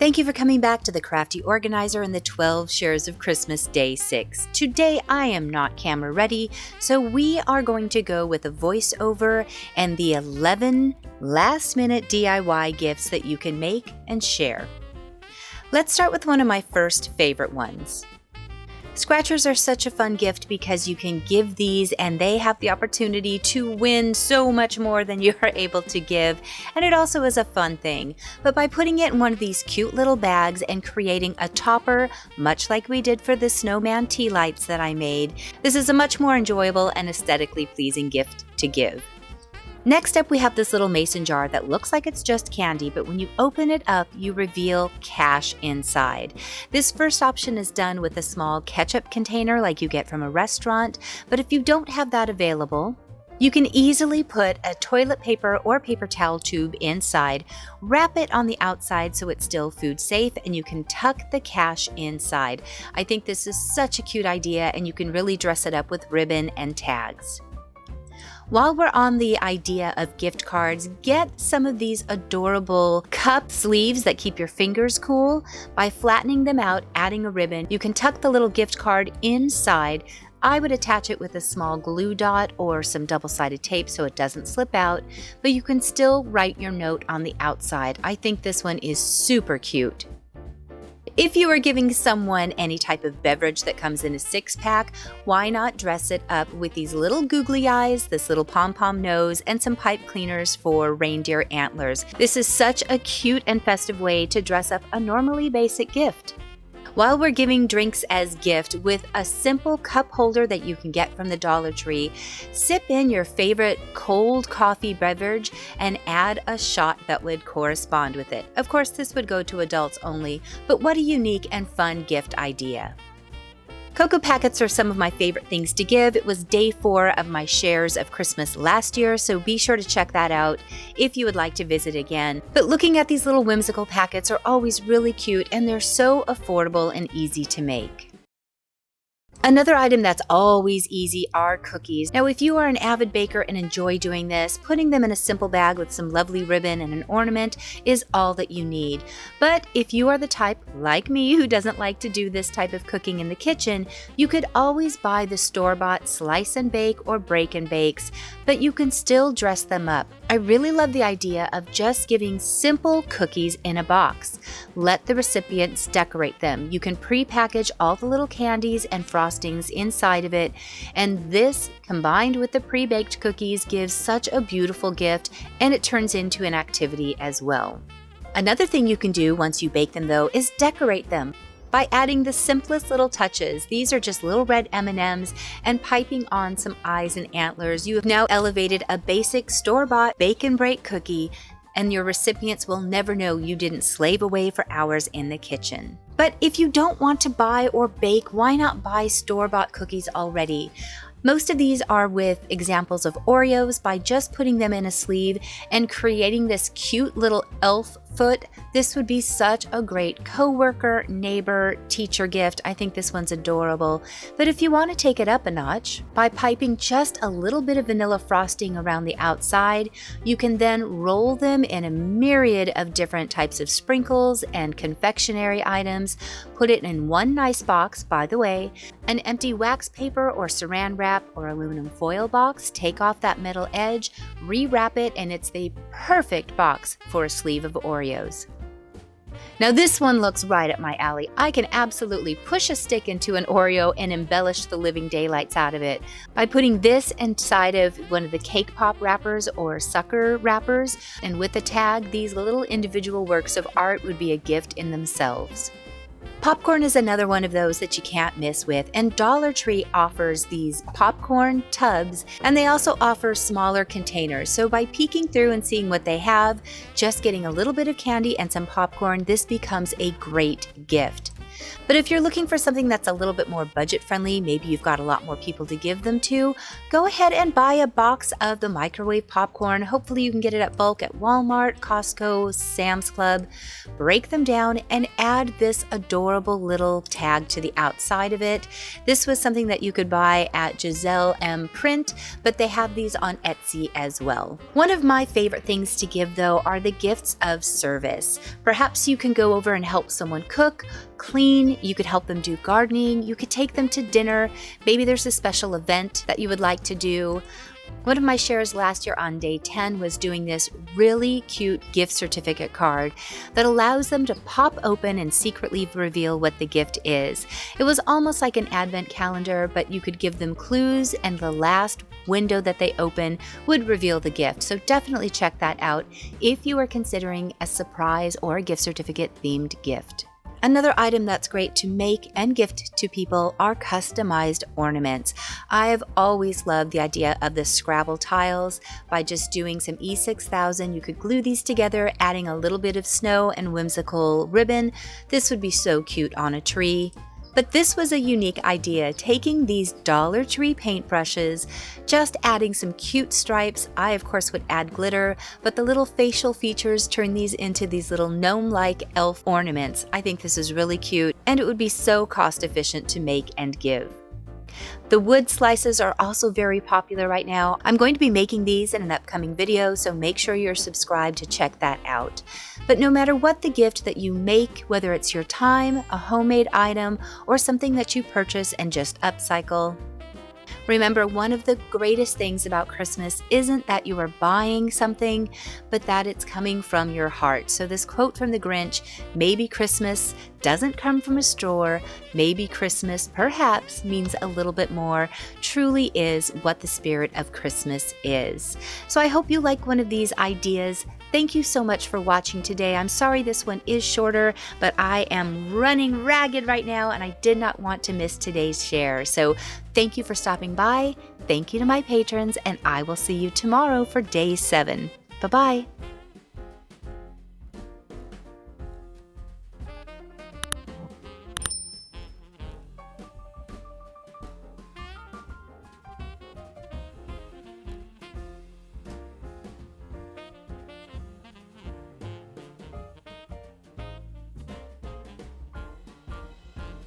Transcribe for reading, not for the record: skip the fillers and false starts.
Thank you for coming back to the Crafty Organizer and the 12 Shares of Christmas Day 6. Today I am not camera ready, so we are going to go with a voiceover and the 11 last-minute DIY gifts that you can make and share. Let's start with one of my first favorite ones. Scratchers are such a fun gift because you can give these and they have the opportunity to win so much more than you are able to give, and it also is a fun thing. But by putting it in one of these cute little bags and creating a topper, much like we did for the snowman tea lights that I made, this is a much more enjoyable and aesthetically pleasing gift to give. Next up, we have this little mason jar that looks like it's just candy, but when you open it up, you reveal cash inside. This first option is done with a small ketchup container like you get from a restaurant, but if you don't have that available, you can easily put a toilet paper or paper towel tube inside, wrap it on the outside so it's still food safe, and you can tuck the cash inside. I think this is such a cute idea, and you can really dress it up with ribbon and tags. While we're on the idea of gift cards, get some of these adorable cup sleeves that keep your fingers cool. By flattening them out, adding a ribbon, you can tuck the little gift card inside. I would attach it with a small glue dot or some double-sided tape so it doesn't slip out, but you can still write your note on the outside. I think this one is super cute. If you are giving someone any type of beverage that comes in a 6-pack, why not dress it up with these little googly eyes, this little pom-pom nose, and some pipe cleaners for reindeer antlers. This is such a cute and festive way to dress up a normally basic gift. While we're giving drinks as gift, with a simple cup holder that you can get from the Dollar Tree, sip in your favorite cold coffee beverage and add a shot that would correspond with it. Of course, this would go to adults only, but what a unique and fun gift idea. Cocoa packets are some of my favorite things to give. It was day 4 of my shares of Christmas last year, so be sure to check that out if you would like to visit again. But looking at these little whimsical packets are always really cute, and they're so affordable and easy to make. Another item that's always easy are cookies. Now, if you are an avid baker and enjoy doing this, putting them in a simple bag with some lovely ribbon and an ornament is all that you need. But if you are the type, like me, who doesn't like to do this type of cooking in the kitchen, you could always buy the store-bought slice and bake or break and bakes, but you can still dress them up. I really love the idea of just giving simple cookies in a box. Let the recipients decorate them. You can pre-package all the little candies and frostings inside of it, and this combined with the pre-baked cookies gives such a beautiful gift, and it turns into an activity as well. Another thing you can do once you bake them, though, is decorate them by adding the simplest little touches. These are just little red M&Ms and piping on some eyes and antlers. You have now elevated a basic store-bought bake and break cookie, and your recipients will never know you didn't slave away for hours in the kitchen. But if you don't want to buy or bake, why not buy store-bought cookies already? Most of these are with examples of Oreos. By just putting them in a sleeve and creating this cute little elf foot, this would be such a great coworker, neighbor, teacher gift. I think this one's adorable. But if you want to take it up a notch, by piping just a little bit of vanilla frosting around the outside, you can then roll them in a myriad of different types of sprinkles and confectionery items. Put it in one nice box, by the way, an empty wax paper or saran wrap or aluminum foil box, take off that metal edge, rewrap it, and it's the perfect box for a sleeve of Oreos. Now this one looks right up my alley. I can absolutely push a stick into an Oreo and embellish the living daylights out of it by putting this inside of one of the cake pop wrappers or sucker wrappers, and with a tag, these little individual works of art would be a gift in themselves. Popcorn is another one of those that you can't miss with, and Dollar Tree offers these popcorn tubs, and they also offer smaller containers. So by peeking through and seeing what they have, just getting a little bit of candy and some popcorn, this becomes a great gift. But if you're looking for something that's a little bit more budget friendly, maybe you've got a lot more people to give them to, go ahead and buy a box of the microwave popcorn. Hopefully you can get it at bulk at Walmart, Costco, Sam's Club. Break them down and add this adorable little tag to the outside of it. This was something that you could buy at Giselle M. Print, but they have these on Etsy as well. One of my favorite things to give though are the gifts of service. Perhaps you can go over and help someone cook, clean, you could help them do gardening, you could take them to dinner, maybe there's a special event that you would like to do. One of my shares last year on day 10 was doing this really cute gift certificate card that allows them to pop open and secretly reveal what the gift is. It was almost like an advent calendar, but you could give them clues and the last window that they open would reveal the gift. So definitely check that out if you are considering a surprise or a gift certificate themed gift. Another item that's great to make and gift to people are customized ornaments. I've always loved the idea of the Scrabble tiles. By just doing some E6000, you could glue these together, adding a little bit of snow and whimsical ribbon. This would be so cute on a tree. But this was a unique idea, taking these Dollar Tree paintbrushes, just adding some cute stripes. I, of course, would add glitter, but the little facial features turn these into these little gnome-like elf ornaments. I think this is really cute, and it would be so cost-efficient to make and give. The wood slices are also very popular right now. I'm going to be making these in an upcoming video, so make sure you're subscribed to check that out. But no matter what the gift that you make, whether it's your time, a homemade item, or something that you purchase and just upcycle, remember, one of the greatest things about Christmas isn't that you are buying something, but that it's coming from your heart. So this quote from the Grinch, maybe Christmas doesn't come from a store, maybe Christmas perhaps means a little bit more, truly is what the spirit of Christmas is. So I hope you like one of these ideas. Thank you so much for watching today. I'm sorry this one is shorter, but I am running ragged right now and I did not want to miss today's share. So thank you for stopping by. Thank you to my patrons, and I will see you tomorrow for day 7. Bye-bye.